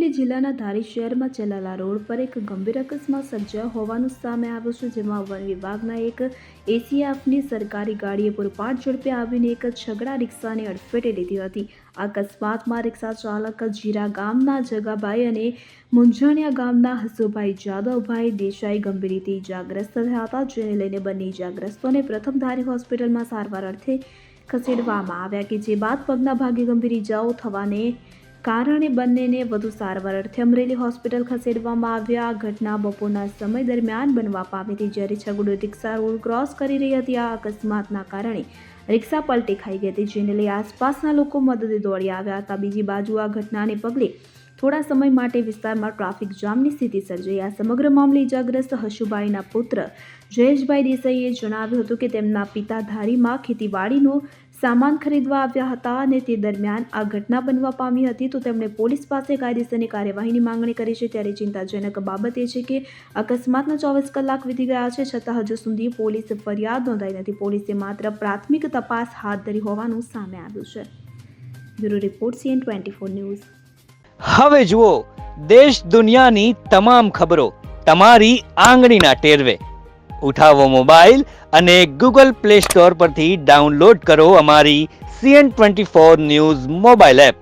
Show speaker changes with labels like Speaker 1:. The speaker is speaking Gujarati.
Speaker 1: અમરેલી જિલ્લાના ધારી શહેરમાં ચલાલા રોડ પર એક ગંભીર અકસ્માત સર્જાયો હોવાનું સામે આવ્યું છે, જેમાં વન વિભાગના એક એસીએફની સરકારી ગાડીએ પૂરપાટ ઝડપે આવીને એક છગડા રિક્ષાને અડફેટે લીધી હતી. આ અકસ્માતમાં રિક્ષા ચાલક જીરા ગામના જગાભાઈ અને મુંજાણિયા ગામના હસુભાઈ જાદવભાઈ દેસાઈ ગંભીર રીતે ઇજાગ્રસ્ત થયા હતા, જેને લઈને બંને ઇજાગ્રસ્તોને પ્રથમ ધારી હોસ્પિટલમાં સારવાર અર્થે ખસેડવામાં આવ્યા, કે જે બાદ પગના ભાગે ગંભીર ઇજાઓ થવાને કારણે બંનેને વધુ સારવાર અર્થે અમરેલી હોસ્પિટલ ખસેડવામાં આવ્યા. આ ઘટના બપોરના સમય દરમિયાન બનવા પામી હતી, જ્યારે છગડો રિક્ષા રોડ ક્રોસ કરી રહી હતી. આ અકસ્માતના કારણે રિક્ષા પલટી ખાઈ ગઈ હતી, જેને લઈ આસપાસના લોકો મદદે દોડી આવ્યા હતા. બીજી બાજુ આ ઘટનાને પગલે થોડા સમય માટે વિસ્તારમાં ટ્રાફિક જામની સ્થિતિ સર્જાઈ. આ સમગ્ર મામલે ઇજાગ્રસ્ત હશુભાઈના પુત્ર જયેશભાઈ દેસાઈએ જણાવ્યું હતું કે તેમના પિતા ધારીમાં ખેતીવાડીનો સામાન ખરીદવા આવ્યા હતા અને તે દરમિયાન આ ઘટના બનવા પામી હતી, તો તેમણે પોલીસ પાસે કાયદેસરની કાર્યવાહીની માંગણી કરી છે. ત્યારે ચિંતાજનક બાબત એ છે કે અકસ્માતના 24 કલાક વીતી ગયા છે, છતાં હજુ સુધી પોલીસ ફરિયાદ નોંધાઈ નથી. પોલીસે માત્ર પ્રાથમિક તપાસ હાથ ધરી હોવાનું સામે આવ્યું છે. Bureau report CN24 news.
Speaker 2: હવે જુઓ દેશ દુનિયાની તમામ ખબરો તમારી આંગળીના ટેરવે. ઉઠાવો મોબાઈલ અને Google Play Store પરથી ડાઉનલોડ કરો અમારી CN24 ન્યૂઝ મોબાઈલ એપ.